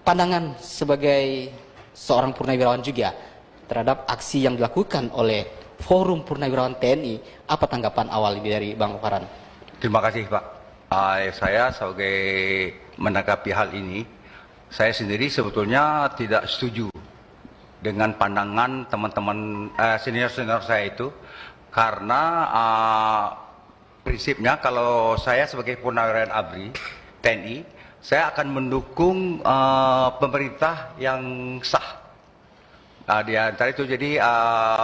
pandangan sebagai seorang purnawirawan juga terhadap aksi yang dilakukan oleh Forum Purnawirawan TNI? Apa tanggapan awal ini dari Bang Farhan? Terima kasih Pak. Saya sebagai menanggapi hal ini, saya sendiri sebetulnya tidak setuju dengan pandangan teman-teman senior-senior saya itu, karena prinsipnya kalau saya sebagai purnawirawan ABRI TNI, saya akan mendukung pemerintah yang sah. Di antara itu jadi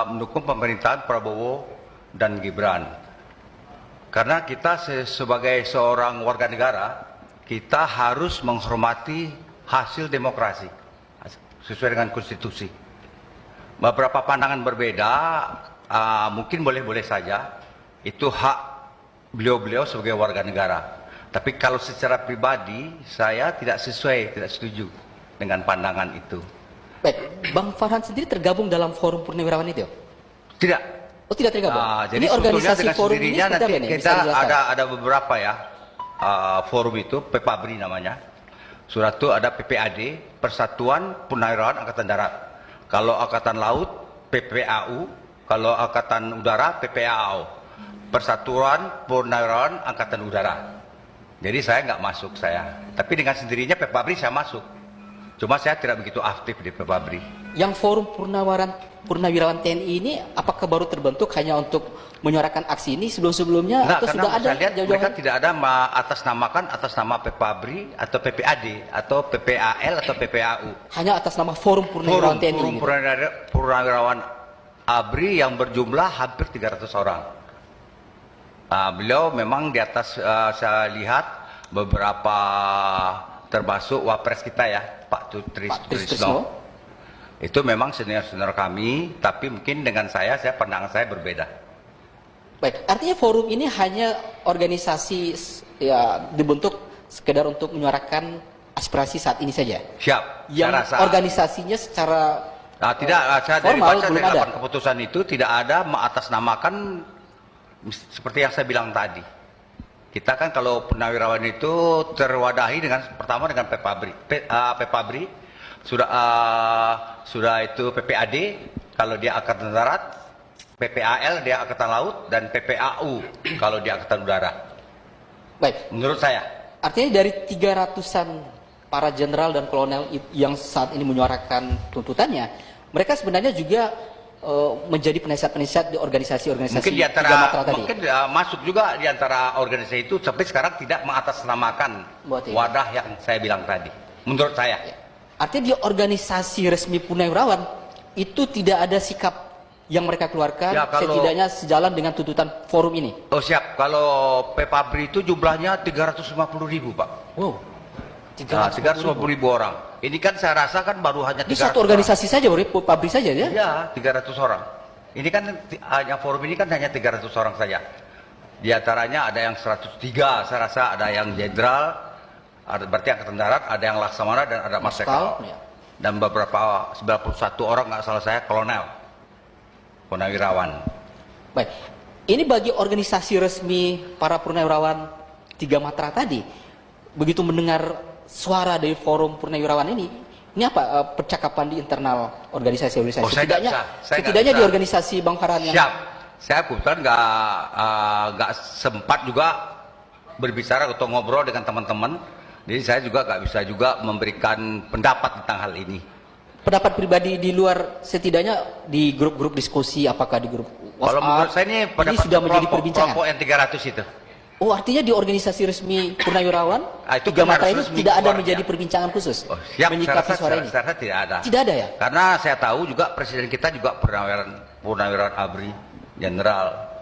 mendukung pemerintahan Prabowo dan Gibran. Karena kita sebagai seorang warga negara, kita harus menghormati hasil demokrasi sesuai dengan konstitusi. Beberapa pandangan berbeda mungkin boleh-boleh saja, itu hak beliau-beliau sebagai warga negara. Tapi kalau secara pribadi saya tidak setuju dengan pandangan itu. Baik, Bang Farhan sendiri tergabung dalam Forum Purnawirawan itu? Tidak. Oh, tidak tergabung. Jadi ini organisasi forum ini nanti apa ini? kita ada beberapa ya forum itu, PPABRI namanya. Surat itu ada PPAD, Persatuan Purnawirawan Angkatan Darat. Kalau Angkatan Laut, PPAU. Kalau Angkatan Udara, PPAO. Persatuan Purnawirawan Angkatan Udara. Jadi saya nggak masuk saya. Tapi dengan sendirinya PPABRI saya masuk. Cuma saya tidak begitu aktif di PPABRI. Yang Forum Purnawirawan TNI ini apakah baru terbentuk hanya untuk menyuarakan aksi ini, sebelum-sebelumnya atau sudah ada? Lihat, mereka tidak ada atas nama PPABRI atau PPAD atau PPAL atau PPAU. Hanya atas nama Forum Purnawirawan TNI. Forum Purnawirawan ABRI yang berjumlah hampir 300 orang. Beliau memang di atas saya lihat beberapa, termasuk wapres kita ya, Pak Trisno. Itu memang senior-senior kami, tapi mungkin dengan saya pandangan saya berbeda. Baik, artinya forum ini hanya organisasi ya dibentuk sekedar untuk menyuarakan aspirasi saat ini saja. Siap. Yang saya rasa, organisasinya secara tidak, saya dari formal baca belum dari ada. Keputusan itu tidak ada mengatasnamakan seperti yang saya bilang tadi. Kita kan kalau purnawirawan itu terwadahi pertama dengan PPABRI, sudah itu PPAD kalau dia Angkatan Darat, PPAL dia Angkatan Laut, dan PPAU kalau dia Angkatan Udara. Baik. Menurut saya. Artinya dari 300-an para jenderal dan kolonel yang saat ini menyuarakan tuntutannya, mereka sebenarnya juga menjadi penasihat-penasihat di organisasi-organisasi mungkin di antara, tiga matra tadi. Mungkin masuk juga di antara organisasi itu, sampai sekarang tidak mengatasnamakan wadah yang saya bilang tadi. Menurut saya. Ya. Artinya di organisasi resmi Purnawirawan itu tidak ada sikap yang mereka keluarkan ya, setidaknya sejalan dengan tuntutan forum ini. Oh siap, kalau PPABRI itu jumlahnya 350.000 Pak. Wow, 350.000 orang. Ini kan saya rasa kan baru hanya 300 di satu organisasi orang saja, PPABRI saja ya? Iya, 300 orang. Ini kan hanya forum ini kan hanya 300 orang saja. Di antaranya ada yang 103, saya rasa ada yang jenderal, berarti Angkatan Darat, ada yang Laksamana, dan ada Marsikal. Ya. Dan beberapa 91 orang nggak salah saya kolonel, purnawirawan. Baik, ini bagi organisasi resmi para purnawirawan tiga matra tadi, begitu mendengar suara dari Forum Purnawirawan ini apa percakapan di internal organisasi-organisasi? Setidaknya di organisasi Bang Farhan yang... Siap, saya kebetulan nggak sempat juga berbicara atau ngobrol dengan teman-teman. Jadi saya juga nggak bisa juga memberikan pendapat tentang hal ini. Pendapat pribadi di luar, setidaknya di grup-grup diskusi, apakah di grup WhatsApp? Kalau menurut saya ini pendapat sudah menjadi perbincangan. Kelompok yang 300 itu. Oh, artinya di organisasi resmi Purnawirawan tiga matra ini tidak ada menjadi perbincangan khusus menyikapi suara ini? Saya rasa tidak ada. Tidak ada ya? Karena saya tahu juga presiden kita juga purnawirawan ABRI, jenderal.